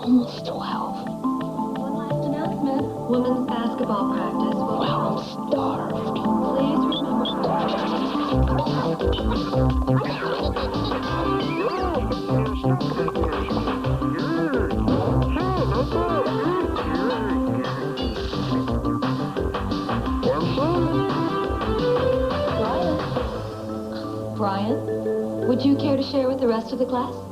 almost 12. One last announcement. Women's basketball practice will... Well, I'm starved. Please Brian, would you care to share with the rest of the class?